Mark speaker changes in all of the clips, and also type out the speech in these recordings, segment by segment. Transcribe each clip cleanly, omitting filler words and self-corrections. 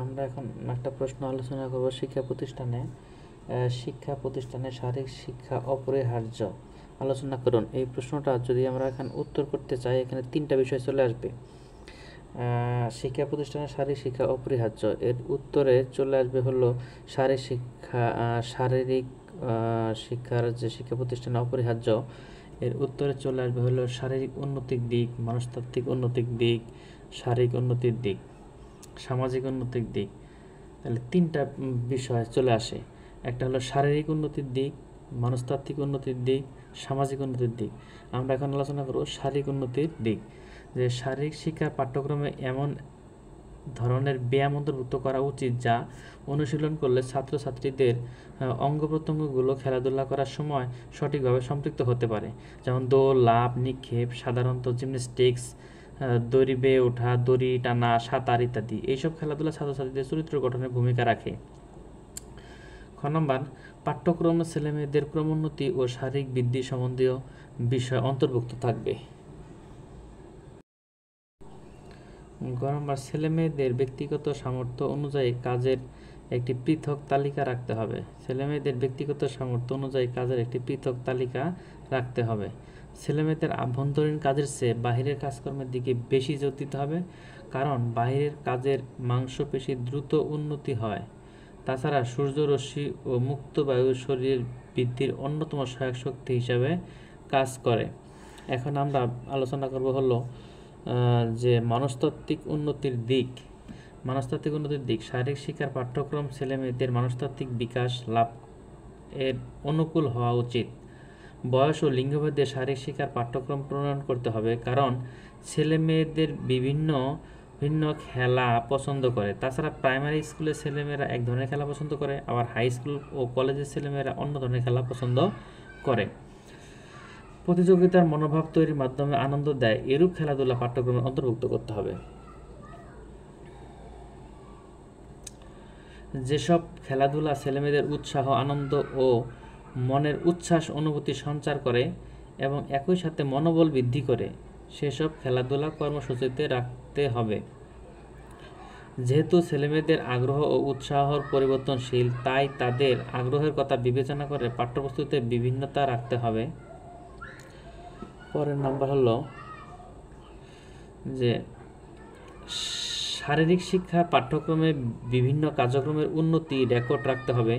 Speaker 1: আমরা এখন একটা প্রশ্ন আলোচনা করব। শিক্ষা প্রতিষ্ঠানে শারীরিক শিক্ষা অপরিহার্য, আলোচনা করুন। এই প্রশ্নটা যদি আমরা এখন উত্তর করতে চাই, এখানে তিনটা বিষয় চলে আসবে। শিক্ষা প্রতিষ্ঠানে শারীরিক শিক্ষা অপরিহার্য, এর উত্তরে চলে আসবে হলো শারীরিক শিক্ষার যে শিক্ষা প্রতিষ্ঠানে অপরিহার্য, এর উত্তরে চলে আসবে হলো শারীরিক উন্নতির দিক, মনস্তাত্ত্বিক উন্নতির দিক, শারীরিক উন্নতির দিক, সামাজিক উন্নতির দিক। তাহলে তিনটা বিষয় চলে আসে। একটা হলো শারীরিক উন্নতির দিক, মনস্তাত্ত্বিক উন্নতির দিক, সামাজিক উন্নতির দিক। আমরা এখন আলোচনা করব শারীরিক উন্নতির দিক। যে শারীরিক শিক্ষার পাঠ্যক্রমে এমন ধরনের ব্যায়াম অন্তর্ভুক্ত করা উচিত যা অনুশীলন করলে ছাত্রছাত্রীদের অঙ্গ প্রত্যঙ্গগুলো খেলাধুলা করার সময় সঠিকভাবে সম্পৃক্ত হতে পারে। যেমন দৌড়, লাফ, নিক্ষেপ, সাধারণত জিমন্যাস্টিক্স, দড়ি বেয়ে ওঠা, দড়ি টানা, সাঁতার ইত্যাদি। এইসব খেলাধুলা ছাত্রছাত্রীদের চরিত্র গঠনে ভূমিকা রাখে। খ নম্বর, পাঠ্যক্রমে ছেলেমেয়েদের ক্রমোন্নতি ও শারীরিক বৃদ্ধি সম্বন্ধীয় বিষয় অন্তর্ভুক্ত থাকবে। গ নম্বর, ছেলেমেয়েদের ব্যক্তিগত সামর্থ্য অনুযায়ী কাজের একটি পৃথক তালিকা রাখতে হবে। ছেলেমেয়েদের ব্যক্তিগত সামর্থ্য অনুযায়ী কাজের একটি পৃথক তালিকা রাখতে হবে। ছেলেমেয়েদের আভ্যন্তরীণ কাজের চেয়ে বাহিরের কাজকর্মের দিকে বেশি জোর দিতে হবে, কারণ বাহিরের কাজের মাংসপেশির দ্রুত উন্নতি হয়। তাছাড়া সূর্যরশ্মি ও মুক্ত বায়ু শরীরের বৃদ্ধির অন্যতম সহায়ক শক্তি হিসাবে কাজ করে। এখন আমরা আলোচনা করব হলো যে মনস্তাত্ত্বিক উন্নতির দিক। মনস্তাত্ত্বিক উন্নতির দিক, শারীরিক শিক্ষার পাঠ্যক্রম ছেলেমেয়েদের মনস্তাত্ত্বিক বিকাশ লাভ এর অনুকূল হওয়া উচিত। বয়স ও লিঙ্গভেদে শারীরিক শিক্ষার পাঠ্যক্রম প্রণয়ন করতে হবে, কারণ ছেলেমেয়েদের ভিন্ন খেলা পছন্দ করে। তাছাড়া প্রাইমারি স্কুলের ছেলেমেয়েরা এক ধরনের খেলা পছন্দ করে, আবার হাই স্কুল ও কলেজের ছেলেমেয়েরা অন্য ধরনের খেলা পছন্দ করে। প্রতিযোগিতার মনোভাব তৈরির মাধ্যমে আনন্দ দেয় এরূপ খেলাধুলা পাঠ্যক্রমে অন্তর্ভুক্ত করতে হবে। যেসব খেলাধুলা ছেলেমেয়েদের উৎসাহ, আনন্দ ও মনের উচ্ছ্বাস অনুভূতি সঞ্চার করে এবং একই সাথে মনোবল বৃদ্ধি করে, সেসব খেলাধুলা কর্মসূচিতে রাখতে হবে। যেহেতু ছেলেমেয়েদের আগ্রহ ও উৎসাহর পরিবর্তনশীল, তাই তাদের আগ্রহের কথা বিবেচনা করে পাঠ্যপুস্তকে বিভিন্নতা রাখতে হবে। পরের নাম্বার হলো যে শারীরিক শিক্ষা পাঠ্যক্রমে বিভিন্ন কার্যক্রমের উন্নতি রেকর্ড রাখতে হবে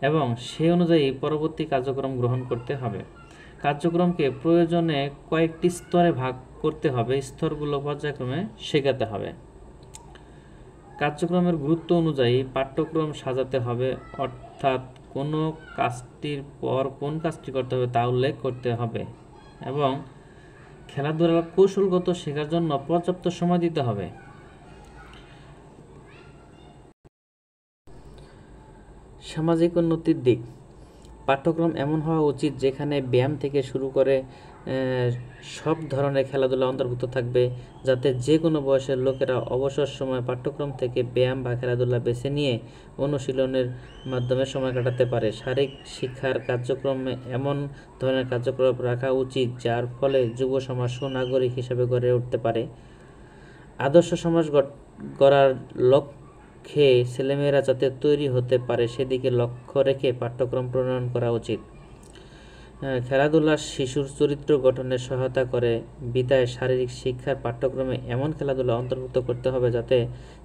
Speaker 1: এবং সে অনুযায়ী পরবর্তী কার্যক্রম গ্রহণ করতে হবে। কার্যক্রমকে প্রয়োজনে কয়েকটি স্তরে ভাগ করতে হবে, স্তরগুলো পর্যায়ক্রমে শেখাতে হবে। কার্যক্রমের গুরুত্ব অনুযায়ী পাঠ্যক্রম সাজাতে হবে, অর্থাৎ কোনো কাজটির পর কোন কাজটি করতে হবে তা উল্লেখ করতে হবে এবং খেলাধুলার কৌশলগত শেখার জন্য পর্যাপ্ত সময় দিতে হবে। সামাজিক উন্নতির দিক, পাঠ্যক্রম এমন হওয়া উচিত যেখানে ব্যায়াম থেকে শুরু করে সব ধরনের খেলাধুলা অন্তর্ভুক্ত থাকবে, যাতে যে কোনো বয়সের লোকেরা অবসর সময় পাঠ্যক্রম থেকে ব্যায়াম বা খেলাধুলা বেছে নিয়ে অনুশীলনের মাধ্যমে সময় কাটাতে পারে। শারীরিক শিক্ষার কার্যক্রমে এমন ধরনের কার্যক্রম রাখা উচিত যার ফলে যুব সমাজ সুনাগরিক হিসেবে গড়ে উঠতে পারে। আদর্শ সমাজ গড়ার লক্ষ্যে ছেলেমেয়েরা যাতে তৈরি হতে পারে সেদিকে লক্ষ্য রেখে পাঠ্যক্রম প্রণয়ন করা উচিত। খেলাধুলা শিশুর চরিত্র গঠনে সহায়তা করে, বিধায় শারীরিক শিক্ষার পাঠ্যক্রমে এমন খেলাধুলা অন্তর্ভুক্ত করতে হবে যাতে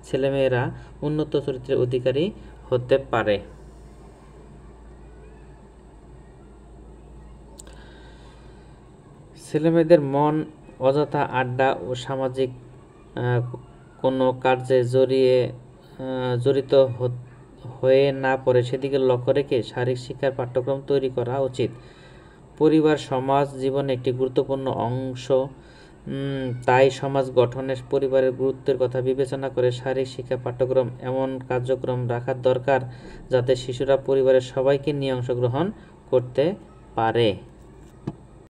Speaker 1: ছেলেমেয়েরা উন্নত চরিত্রের অধিকারী হতে পারে। ছেলেমেয়েদের মন অযথা আড্ডা ও সামাজিক কোনো কার্যে জড়িত হয়ে না পড়ে সেদিকে লক্ষ্য রেখে শারীরিক শিক্ষার পাঠ্যক্রম তৈরি করা উচিত। পরিবার সমাজ জীবনে একটি গুরুত্বপূর্ণ অংশ, তাই সমাজ গঠনে পরিবারের গুরুত্বের কথা বিবেচনা করে শারীরিক শিক্ষা পাঠ্যক্রম এমন কার্যক্রম রাখার দরকার যাতে শিশুরা পরিবারের সবাইকে নিয়ে অংশগ্রহণ করতে পারে।